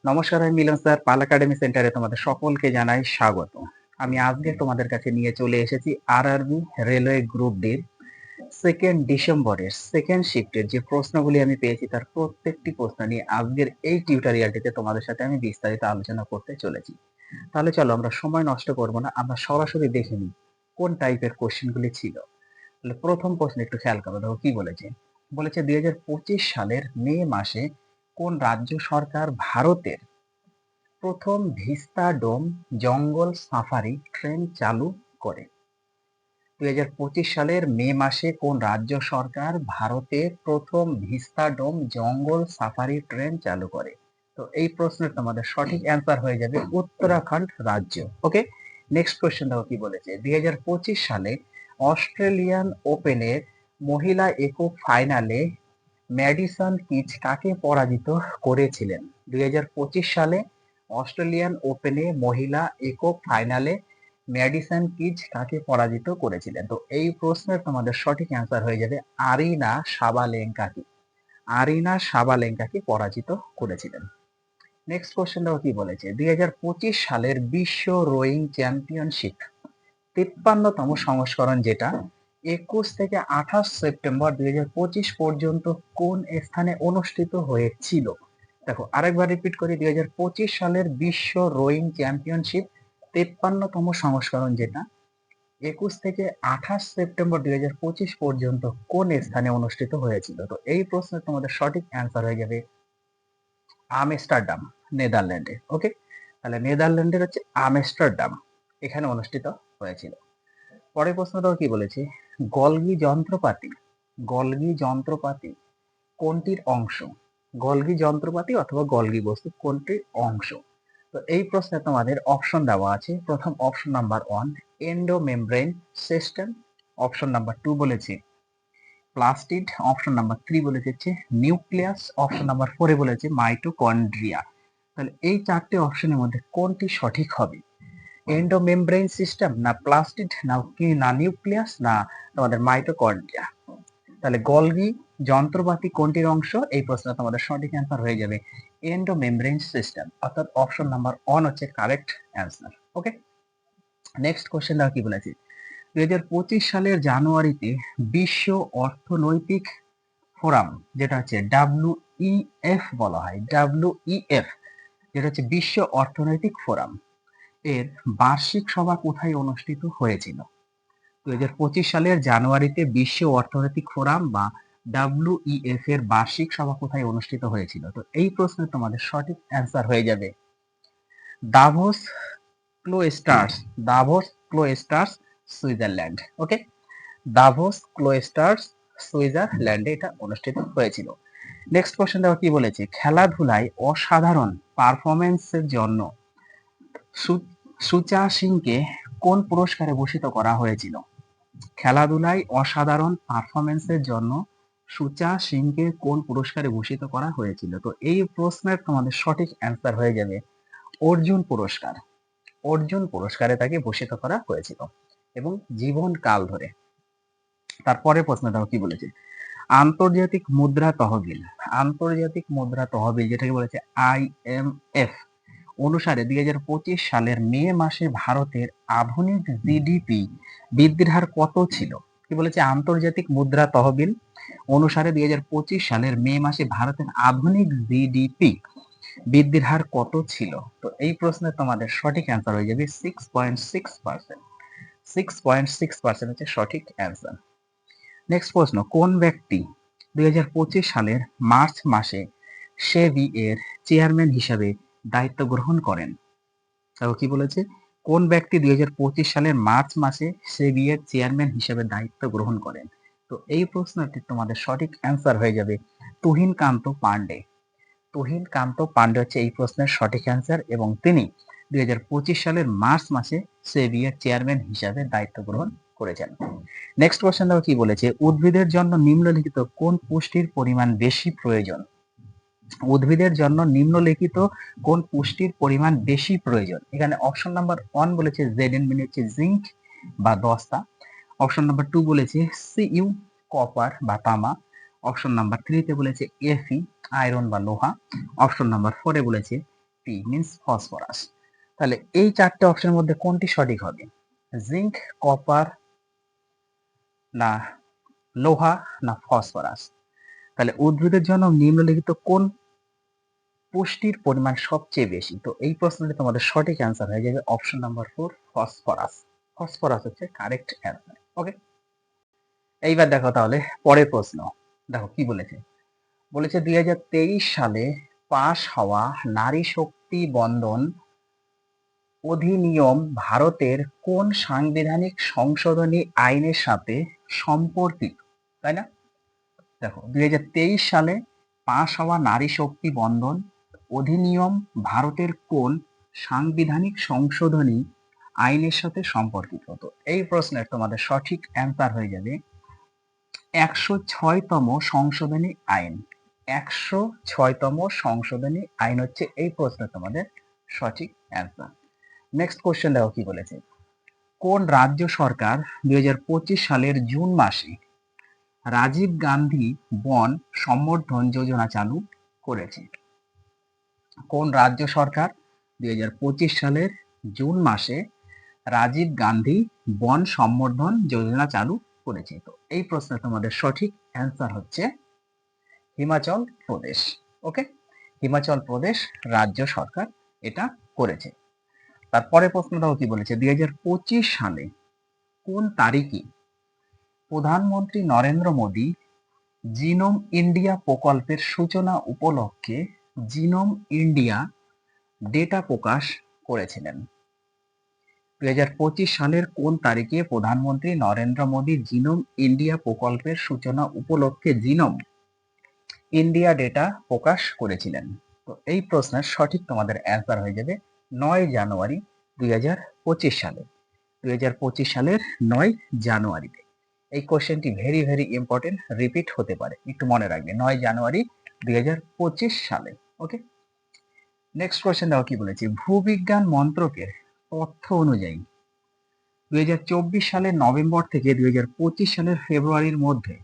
নমস্কার, আমি মিলন স্যার। পাল একাডেমি সেন্টারে তোমাদের সকলকে জানাই স্বাগত। আমি আজকে তোমাদের কাছে নিয়ে চলে এসেছি আরআরবি রেলওয়ে গ্রুপ ডির 2nd ডিসেম্বরের সেকেন্ড শিফটের যে প্রশ্নগুলি আমি পেয়েছি তার প্রত্যেকটি প্রশ্ন নিয়ে আজকের এই টিউটোরিয়ালটিতে তোমাদের সাথে আমি বিস্তারিত আলোচনা করতে চলেছি। তাহলে চলো আমরা সময় নষ্ট করব না, আমরা সরাসরি দেখে নিই কোন টাইপের কোশ্চেনগুলি ছিল। তাহলে প্রথম প্রশ্ন একটু খেয়াল করো, দেখো কি বলেছে। বলেছে 2025 সালের মে মাসে কোন রাজ্য সরকার ভারতের প্রথম ভিস্তাডোম জঙ্গল সাফারি ট্রেন চালু করে? 2025 সালের মে মাসে কোন রাজ্য সরকার ভারতে প্রথম ভিস্তাডোম জঙ্গল সাফারি ট্রেন চালু করে? তো এই প্রশ্নের তোমাদের সঠিক অ্যান্সার হয়ে যাবে উত্তরাখণ্ড রাজ্য। ওকে, নেক্সট কোশ্চেন দেখো কি বলেছে। 2025 সালে অস্ট্রেলিয়ান ওপেনের মহিলা একক ফাইনালে ম্যাডিসন কিজ কাকে পরাজিত করেছিলেন? 2025 সালে অস্ট্রেলিয়ান ওপেনে মহিলা একক ফাইনালে ম্যাডিসন কিজ কাকে পরাজিত করেছিলেন? তো এই প্রশ্নের তোমাদের সঠিক অ্যান্সার হয়ে যাবে আরিনা সাবালেঙ্কাকে। আরিনা সাবালেঙ্কাকে পরাজিত করেছিলেন। নেক্সট কোশ্চেন দেখো কি বলেছে। 2025 সালের বিশ্ব রোয়িং চ্যাম্পিয়নশিপ 53তম সংস্করণ, যেটা 21 থেকে 28 সেপ্টেম্বর 2025 পর্যন্ত কোন স্থানে অনুষ্ঠিত হয়েছিল? দেখো আরেকবার রিপিট করি, 2025 সালের বিশ্ব রোয়িং চ্যাম্পিয়নশিপ 53তম সংস্করণ, যেটা 21 থেকে 28 সেপ্টেম্বর 2025 পর্যন্ত কোন স্থানে অনুষ্ঠিত হয়েছিল? তো এই প্রশ্নের তোমাদের সঠিক অ্যান্সার হয়ে যাবে আমস্টারডাম, নেদারল্যান্ডে। ওকে, তাহলে নেদারল্যান্ডের হচ্ছে আমস্টারডাম, এখানে অনুষ্ঠিত হয়েছিল। পরের প্রশ্নটাও কি বলেছে। গলগি যন্ত্রপাতি, গলগি যন্ত্রপাতি কোনটির অংশ? গলগি যন্ত্রপাতি অথবা গলগি বস্তু কোনটির অংশ? তো এই প্রশ্নে তোমাদের অপশন দেওয়া আছে। প্রথম option number 1 endomembrane system, option number 2 বলেছে প্লাস্টিড, অপশন নাম্বার 3 বলেছে নিউক্লিয়াস, অপশন নাম্বার 4 বলেছে মাইটোকন্ড্রিয়া। তাহলে এই চারটে অপশনের মধ্যে কোনটি সঠিক হবে? এন্ডোমেমব্রেন সিস্টেম, না প্লাস্টিড, না নিউক্লিয়াস, না তোমাদের মাইটোকন্ড্রিয়া? তাহলে গলগি যন্ত্রপাতি কোনটির অংশ? এই প্রশ্নে তোমাদের সঠিক অ্যান্সার হয়ে যাবে এন্ডোমেমব্রেন সিস্টেম, অর্থাৎ অপশন নাম্বার 1 হচ্ছে কারেক্ট অ্যান্সার। ওকে, নেক্সট কোশ্চেন দেখো কি বলেছে। 2025 সালের জানুয়ারিতে বিশ্ব অর্থনৈতিক ফোরাম, যেটা হচ্ছে WEF বলা হয়, WEF, যেটা হচ্ছে বিশ্ব অর্থনৈতিক ফোরাম, এর বার্ষিক সভা কোথায় অনুষ্ঠিত হয়েছিল? 2025 সালের জানুয়ারিতে বিশ্ব অর্থনৈতিক ফোরাম বা WEF এর বার্ষিক সভা কোথায় অনুষ্ঠিত হয়েছিল? তো এই প্রশ্নের তোমাদের সঠিক অ্যান্সার হয়ে যাবে দাভোস ক্লোস্টার্স, দাভোস ক্লোস্টার্স সুইজারল্যান্ড। ওকে, দাভোস ক্লোস্টার্স সুইজারল্যান্ডে এটা অনুষ্ঠিত হয়েছিল। নেক্সট কোশ্চেন দেখো কি বলেছে। খেলাধুলায় অসাধারণ পারফরমেন্সের জন্য সুচা সিংকে কোন পুরস্কারে ভূষিত করা হয়েছিল? খেলাধুলায় অসাধারণ পারফরমেন্সের জন্য সুচা সিংকে কোন পুরস্কারে ভূষিত করা হয়েছিল? তো এই প্রশ্নের তোমাদের সঠিক অ্যান্সার হয়ে যাবে অর্জুন পুরস্কার। অর্জুন পুরস্কারে তাকে ভূষিত করা হয়েছিল এবং জীবনকাল ধরে। তারপরে প্রশ্ন দেখো কি বলেছে। আন্তর্জাতিক মুদ্রা তহবিল, আন্তর্জাতিক মুদ্রা তহবিল যেটাকে বলেছে IMF অনুসারে 2025 সালের মে মাসে ভারতের আধুনিক জিডিপি বৃদ্ধির হার কত ছিল? কি বলেছে, আন্তর্জাতিক মুদ্রা তহবিল অনুসারে 2025 সালের মে মাসে ভারতের আধুনিক জিডিপি বৃদ্ধির হার কত ছিল? তো এই প্রশ্নে তোমাদের সঠিক অ্যান্সার হয়ে যাবে 6.6%। 6.6% হচ্ছে সঠিক অ্যান্সার। নেক্সট প্রশ্ন, কোন ব্যক্তি 2025 সালের মার্চ মাসে সেবি এর চেয়ারম্যান হিসাবে দায়িত্ব গ্রহণ করেন? তাও কি বলেছে, কোন ব্যক্তি 2025 সালের মার্চ মাসে সেবি এর চেয়ারম্যান হিসাবে দায়িত্ব গ্রহণ করেন? তো এই প্রশ্নটি তোমাদের সঠিক অ্যান্সার হয়ে যাবে তুহিন কান্ত পান্ডে। তুহিন কান্ত পান্ডে হচ্ছে এই প্রশ্নের সঠিক অ্যান্সার এবং তিনি 2025 সালের মার্চ মাসে সেবি এর চেয়ারম্যান হিসাবে দায়িত্ব গ্রহণ করেছেন। নেক্সট কোশ্চেন দেখো কি বলেছে। উদ্ভিদের জন্য নিম্নলিখিত কোন পুষ্টির পরিমাণ বেশি প্রয়োজন? উদ্ভিদের জন্য নিম্নলিখিত কোন পুষ্টির পরিমাণ বেশি প্রয়োজন? এখানে অপশন নাম্বার 1 বলেছে জেডেন, মানে হচ্ছে জিঙ্ক বা দস্তা। অপশন নাম্বার 2 বলেছে সিইউ, কপার বা তামা। অপশন নাম্বার 3 তে বলেছে এফি, আয়রন বা লোহা। অপশন নাম্বার 4 এ বলেছে পি মিন্স ফসফরাস। তাহলে এই চারটে অপশনের মধ্যে কোনটি সঠিক হবে? জিঙ্ক, কপার, না লোহা, না ফসফরাস? তাহলে উদ্ভিদের জন্য নিম্নলিখিত কোন পুষ্টির পরিমাণ সবচেয়ে বেশি? তো এই প্রশ্নটি তোমাদের সঠিক অ্যান্সার হয়ে যাবে অপশন নাম্বার 4, ফসফরাস। ফসফরাস হচ্ছে কারেক্ট অ্যান্সার। ওকে, এইবার দেখো তাহলে পরের প্রশ্ন। দেখো কি বলেছে। বলেছে 2023 সালে পাশ হওয়া নারী শক্তি বন্ধন অধিনিয়ম ভারতের কোন সাংবিধানিক সংশোধনী আইনের সাথে সম্পর্কিত? তাই না? দেখো 2023 সালে পাশ হওয়া নারী শক্তি বন্ধন অধিনিয়ম ভারতের কোন সাংবিধানিক সংশোধনী আইনের সাথে সম্পর্কিত? তো এই প্রশ্নের তোমাদের সঠিক অ্যান্সার হয়ে যাবে 106তম সংশোধনী আইন। 106তম সংশোধনী আইন হচ্ছে এই প্রশ্নের তোমাদের সঠিক অ্যান্সার। নেক্সট কোশ্চেন দেখো কি বলেছে। কোন রাজ্য সরকার 2025 সালের জুন মাসে রাজীব গান্ধী বন সম্বর্ধন যোজনা চালু করেছে? কোন রাজ্য সরকার 2025 সালের জুন মাসে রাজীব গান্ধী বন সম্বর্ধন যোজনা চালু করেছে? তো এই প্রশ্নে তোমাদের সঠিক অ্যান্সার হচ্ছে হিমাচল প্রদেশ। ওকে, হিমাচল প্রদেশ রাজ্য সরকার এটা করেছে। তারপরে প্রশ্নটাও কি বলেছে, 2025 সালে কোন তারিখে প্রধানমন্ত্রী নরেন্দ্র মোদী জিনোম ইন্ডিয়া প্রকল্পের সূচনা উপলক্ষে জিনোম ইন্ডিয়া ডেটা প্রকাশ করেছিলেন? 2025 সালের কোন তারিখে প্রধানমন্ত্রী নরেন্দ্র মোদী জিনোম ইন্ডিয়া প্রকল্পের সূচনা উপলক্ষে জিনোম ইন্ডিয়া ডেটা প্রকাশ করেছিলেন? তো এই প্রশ্নের সঠিক তোমাদের অ্যান্সার হয়ে যাবে 9 জানুয়ারি 2025 সালে। 2025 সালের 9 জানুয়ারিতে। এই কোশ্চেনটি ভেরি ভেরি ইম্পর্টেন্ট, রিপিট হতে পারে, একটু মনে রাখবে 9 জানুয়ারি 2025 সালে। ওকে, নেক্সট কোশ্চেন দেখো কি বলেছে। ভূবিজ্ঞান মন্ত্রকের তথ্য অনুযায়ী 2024 সালের নভেম্বর থেকে 2025 সালের ফেব্রুয়ারির মধ্যে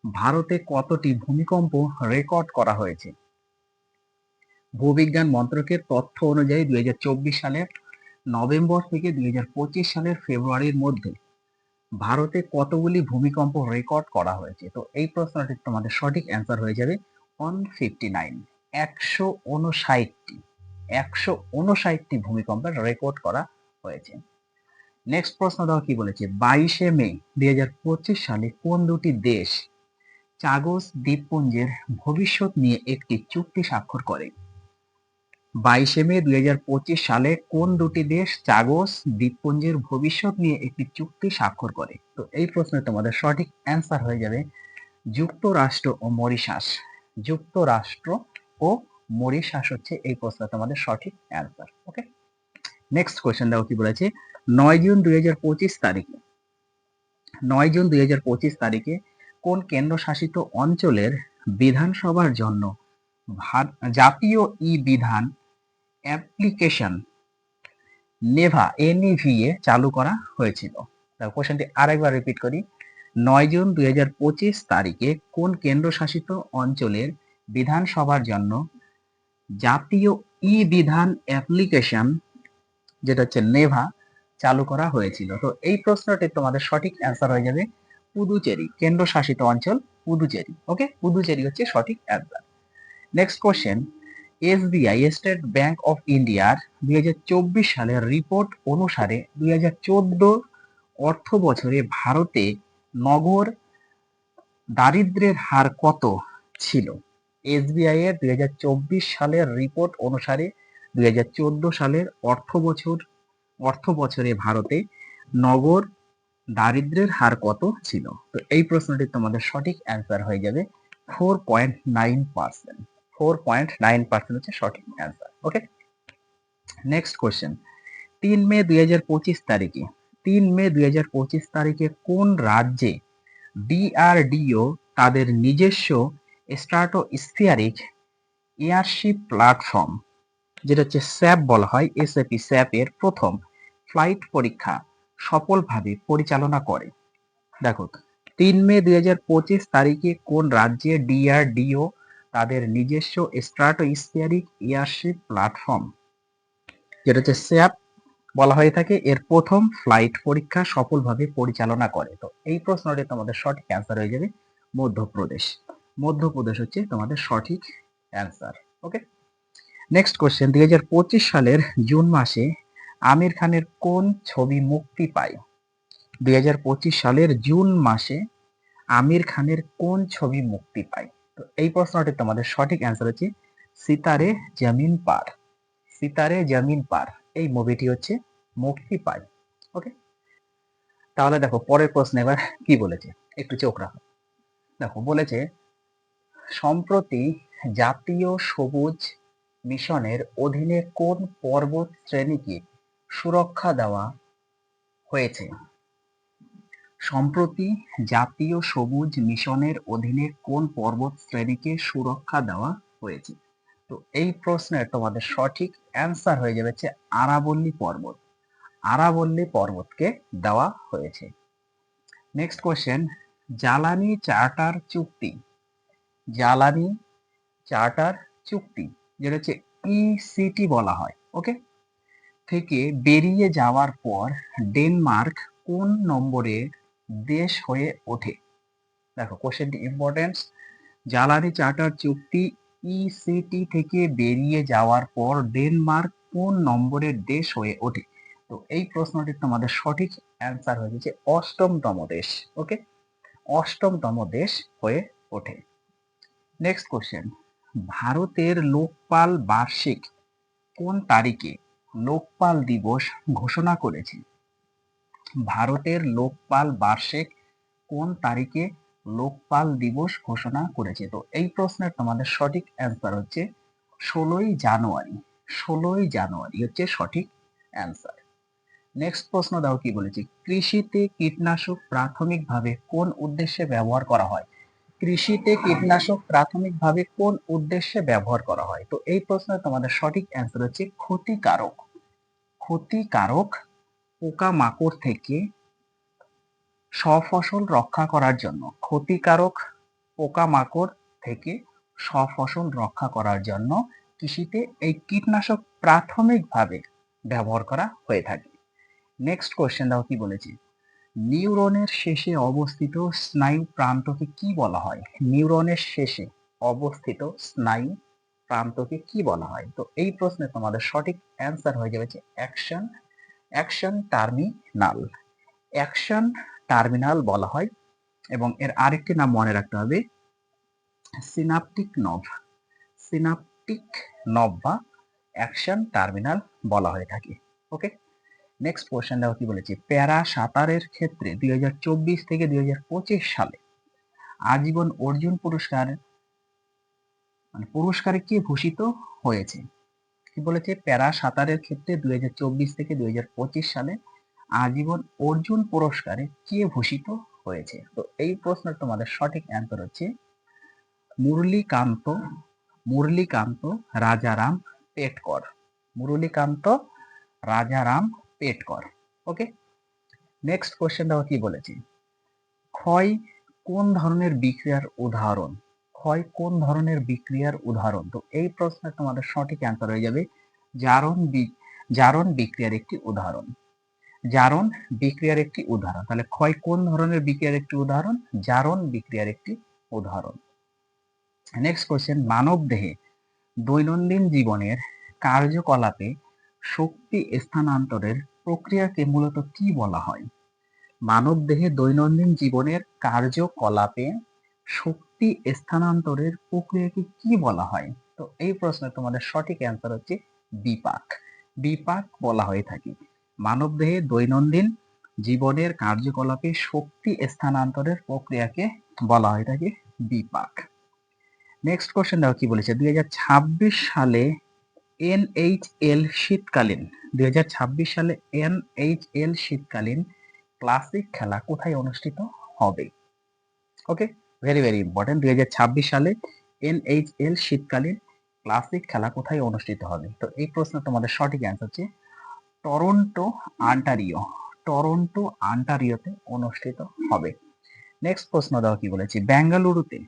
ভারতে কতটি ভূমিকম্প রেকর্ড করা হয়েছে? ভূবিজ্ঞান মন্ত্রকের তথ্য অনুযায়ী 2024 সালের নভেম্বর থেকে 2025 সালের ফেব্রুয়ারির মধ্যে ভারতে কতগুলি ভূমিকম্প রেকর্ড করা হয়েছে? তো এই প্রশ্নটির তোমাদের সঠিক অ্যান্সার হয়ে যাবে 159, 159টি। 159টি ভূমিকম্পের রেকর্ড করা হয়েছে। নেক্সট প্রশ্ন দাও কি বলেছে। 22শে মে 2025 সালে কোন দুটি দেশ চাগোস দ্বীপপুঞ্জের ভবিষ্যৎ নিয়ে একটি চুক্তি স্বাক্ষর করে? 22শে মে 2025 সালে কোন দুটি দেশ চাগোস দ্বীপপুঞ্জের ভবিষ্যৎ নিয়ে একটি চুক্তি স্বাক্ষর করে? তো এই প্রশ্নের তোমাদের সঠিক অ্যান্সার হয়ে যাবে যুক্তরাষ্ট্র ও মরিশাস। যুক্তরাষ্ট্র ও মরিশাস হচ্ছে এই প্রশ্নের তোমাদের সঠিক অ্যান্সার। ওকে, নেক্সট কোয়েশ্চেন দেখো কি বলেছে। 9 জুন 2025 তারিখে 9 জুন 2025 তারিখে কোন কেন্দ্রশাসিত অঞ্চলের বিধানসভার জন্য জাতীয় ই বিধান অ্যাপ্লিকেশন নেভা NEVA চালু করা হয়েছিল? কোশ্চেনটি আরেকবার রিপিট করি। 9 জুন 2025 তারিখে কোন কেন্দ্রশাসিত অঞ্চলের বিধানসভার জন্য জাতীয় ই বিধান অ্যাপ্লিকেশন, যেটা হচ্ছে নেভা, চালু করা হয়েছিল? তো এই প্রশ্নটি তোমাদের সঠিক অ্যান্সার হয়ে যাবে পুদুচেরি। কেন্দ্রশাসিত অঞ্চল পুদুচেরি। ওকে, পুদুচেরি হচ্ছে সঠিক answer. Next question. SBI state bank of ইন্ডিয়ার 2024 সালের রিপোর্ট অনুসারে 2014 অর্থ বছরে ভারতে নগর দারিদ্র্যের হার কত ছিল? SBI এর 2024 সালের রিপোর্ট অনুসারে 2014 সালের অর্থ বছরে ভারতে নগর দারিদ্র্যের হার কত ছিল? তো এই প্রশ্নটি তোমাদের সঠিক অ্যান্সার হয়ে যাবে 4.9%। 4.9% হচ্ছে সঠিক অ্যান্সার। ওকে, নেক্সট কোশ্চেন। 3 মে 2025 তারিখে 3 মে 2025 তারিখে কোন রাজ্যে DRDO তাদের নিজস্ব স্ট্র্যাটোস্ফিয়ারিক এয়ারশিপ প্ল্যাটফর্ম, যেটা হচ্ছে স্যাপ বলা হয়, SAP স্যাপ এর প্রথম ফ্লাইট পরীক্ষা সফলভাবে পরিচালনা করে? দেখো 3 মে 2025 তারিখে কোন রাজ্যে DRDO তাদের নিজস্ব স্ট্র্যাটোস্ফিয়ারিক এয়ারশিপ প্ল্যাটফর্ম, যেটা হচ্ছে স্যাপ বলা হয়ে থাকে, এর প্রথম ফ্লাইট পরীক্ষা সফলভাবে পরিচালনা করে। তো এই প্রশ্নটি তোমাদের সঠিক অ্যান্সার হয়ে যাবে মধ্যপ্রদেশ। মধ্যপ্রদেশ হচ্ছে তোমাদের সঠিক অ্যান্সার। ওকে, নেক্সট কোশ্চেন, 2025 সালের জুন মাসে আমির খানের কোন ছবি মুক্তি পায়? 2025 সালের জুন মাসে আমির খানের কোন ছবি মুক্তি পায়? তো এই প্রশ্নটি তোমাদের সঠিক অ্যান্সার হচ্ছে সিতারে জমিন পার। সিতারে জমিন পার এই মুভিটি হচ্ছে মুক্তি পায়। ওকে, তাহলে দেখো পরের প্রশ্ন এবার কি বলেছে, একটু চোখ রাখো। দেখো বলেছে, সম্প্রতি জাতীয় সবুজ মিশনের অধীনে কোন পর্বত শ্রেণীকে সুরক্ষা দেওয়া হয়েছে? সম্প্রতি জাতীয় সবুজ মিশনের অধীনে কোন পর্বত শ্রেণীকে সুরক্ষা দেওয়া হয়েছে? তো এই প্রশ্নের তোমাদের সঠিক অ্যান্সার হয়ে যাবে হচ্ছে আরাবল্লী পর্বত। আরাবল্লী পর্বতকে দেওয়া হয়েছে। নেক্সট কোশ্চেন, জ্বালানি চার্টার চুক্তি, জ্বালানি চার্টার চুক্তি যেটা হচ্ছে ইসিটি বলা হয়, ওকে, থেকে বেরিয়ে যাওয়ার পর ডেনমার্ক কোন নম্বরের দেশ হয়ে ওঠে? দেখো কোশ্চেনটি ইম্পর্টেন্স, জ্বালানি চার্টার চুক্তি ইসিটি থেকে বেরিয়ে যাওয়ার পর ডেনমার্ক কোন নম্বরের দেশ হয়ে ওঠে? তো এই প্রশ্নটির তোমাদের সঠিক অ্যান্সার হয়ে গেছে অষ্টমতম দেশ। ওকে, অষ্টমতম দেশ হয়ে ওঠে। নেক্সট কোশ্চেন, ভারতের লোকপাল বার্ষিক কোন তারিখে লোকপাল দিবস ঘোষণা করেছে? ভারতের লোকপাল বার্ষিক কোন তারিখে লোকপাল দিবস ঘোষণা করেছে? তো এই প্রশ্নের তোমাদের সঠিক অ্যান্সার হচ্ছে 16ই জানুয়ারি। 16ই জানুয়ারি হচ্ছে সঠিক অ্যান্সার। নেক্সট প্রশ্ন দাও কি বলেছে, কৃষিতে কীটনাশক প্রাথমিকভাবে কোন উদ্দেশ্যে ব্যবহার করা হয়? কৃষিতে কীটনাশক প্রাথমিকভাবে কোন উদ্দেশ্যে ব্যবহার করা হয়? তো এই প্রশ্নের তোমাদের সঠিক অ্যান্সার হচ্ছে ক্ষতিকারক, ক্ষতিকারক পোকামাকড় থেকে সফসল রক্ষা করার জন্য, ক্ষতিকারক পোকামাকড় থেকে সফসল রক্ষা করার জন্য কৃষিতে এই কীটনাশক প্রাথমিকভাবে ব্যবহার করা হয়ে থাকে। নেক্সট কোশ্চেন দাও কি বলেছি, নিউরনের শেষে অবস্থিত স্নায়ু প্রান্তকে কি বলা হয়? নিউরনের শেষে অবস্থিত স্নায়ু প্রান্তকে কি বলা হয়? তো এই প্রশ্নে তোমাদের সঠিক অ্যান্সার হয়ে যাবে যে action, action terminal, action terminal বলা হয়। এবং এর আরেকটি নাম মনে রাখতে হবে সিনাপটিক নব, সিনাপটিক নব বা অ্যাকশন টার্মিনাল বলা হয়ে থাকে। ওকে, নেক্সট কোশ্চেন দেখো কি বলেছি, প্যারা সাঁতারের ক্ষেত্রে 2024 থেকে 2025 সালে আজীবন অর্জুন পুরস্কার পুরস্কারে কে ভূষিত হয়েছে? কি বলেছে, প্যারা সাঁতারের ক্ষেত্রে 2024 থেকে 2025 সালে আজীবন অর্জুন পুরস্কারে কে ভূষিত হয়েছে? তো এই প্রশ্নের তোমাদের সঠিক অ্যান্সার হচ্ছে মুরলীকান্ত, মুরলীকান্ত রাজারাম পেটকর, মুরলীকান্ত রাজারাম পেটকর। ওকে, নেক্সট কোশ্চেন দেখো কি বলেছি, ক্ষয় কোন ধরনের বিক্রিয়ার উদাহরণ? ক্ষয় কোন ধরনের বিক্রিয়ার উদাহরণ? তো এই প্রশ্নের তোমাদের সঠিক অ্যান্সার হয়ে যাবে জারণ, জারণ বিক্রিয়ার একটি উদাহরণ, জারণ বিক্রিয়ার একটি উদাহরণ। তাহলে ক্ষয় কোন ধরনের বিক্রিয়ার একটি উদাহরণ? জারণ বিক্রিয়ার একটি উদাহরণ। নেক্সট কোশ্চেন, মানব দেহে দৈনন্দিন জীবনের কার্যকলাপে শক্তি স্থানান্তরের প্রক্রিয়াকে মূলত কি বলা হয়? মানব দেহে দৈনন্দিন জীবনের কার্যকলাপে শক্তি স্থানান্তরের প্রক্রিয়াকে কি বলা হয়? তো এই প্রশ্নে তোমাদের সঠিক অ্যান্সার হচ্ছে বিপাক, বিপাক বলা হয়ে থাকে। মানব দেহে দৈনন্দিন জীবনের কার্যকলাপে শক্তি স্থানান্তরের প্রক্রিয়াকে বলা হয়ে থাকে বিপাক। নেক্সট কোশ্চেন দেখো কি বলেছে, 2026 সালে এনএইচএল শীতকালীন, 2026 সালে এনএইচএল শীতকালীন ক্লাসিক খেলা কোথায় অনুষ্ঠিত হবে? ওকে, ভেরি ভেরি ইম্পর্টেন্ট, 2026 সালে এনএইচএল শীতকালীন ক্লাসিক খেলা কোথায় অনুষ্ঠিত হবে? তো এই প্রশ্ন তোমাদের সঠিক অ্যান্সার হচ্ছে টরন্টো, অন্টারিও, টরন্টো অন্টারিওতে অনুষ্ঠিত হবে। নেক্সট প্রশ্ন দাও কি বলেছি, বেঙ্গালুরুতে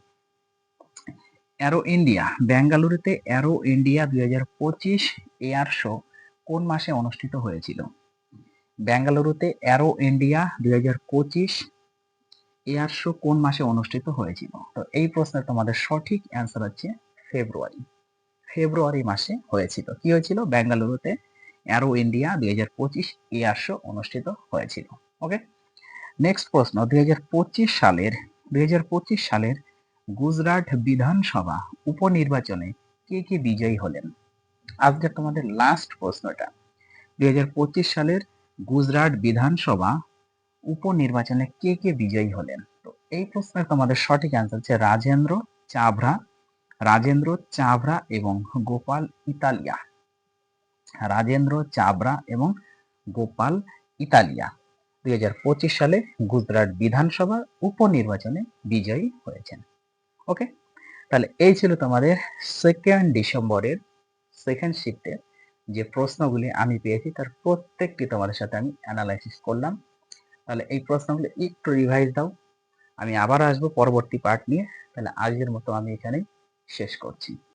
অ্যারো ইন্ডিয়া, বেঙ্গালুরুতে অ্যারো ইন্ডিয়া 2025 এয়ার শো কোন মাসে অনুষ্ঠিত হয়েছিল? বেঙ্গালুরুতে অ্যারো ইন্ডিয়া 2025 এয়ার শো কোন মাসে অনুষ্ঠিত হয়েছিল? তো এই প্রশ্নের তোমাদের সঠিক অ্যান্সার হচ্ছে ফেব্রুয়ারি। ফেব্রুয়ারি মাসে হয়েছিল। কি হয়েছিল? বেঙ্গালুরুতে অ্যারো ইন্ডিয়া 2025 এয়ার শো অনুষ্ঠিত হয়েছিল। ওকে, নেক্সট প্রশ্ন, 2025 সালের গুজরাট বিধানসভা উপনির্বাচনে কে কে বিজয়ী হলেন? আজকে তোমাদের লাস্ট প্রশ্নটা। 2025 সালের গুজরাট বিধানসভা উপনির্বাচনে কে কে বিজয়ী হলেন? তো এই প্রশ্নের তোমাদের সঠিক অ্যান্সার হচ্ছে রাজেন্দ্র চাভরা এবং গোপাল ইতালিয়া। রাজেন্দ্র চাভরা এবং গোপাল ইতালিয়া 2025 সালে গুজরাট বিধানসভা উপনির্বাচনে বিজয়ী হয়েছেন। ওকে, তাহলে এই ছিল তোমাদের 2 ডিসেম্বরের সেকেন্ড শিফটে যে প্রশ্নগুলি আমি পেয়েছি তার প্রত্যেকটি তোমাদের সাথে আমি অ্যানালাইসিস করলাম। তাহলে এই প্রশ্নগুলো একটু রিভাইজ দাও, আমি আবার আসবো পরবর্তী পার্ট নিয়ে। তাহলে আজকের মতো আমি এখানেই শেষ করছি।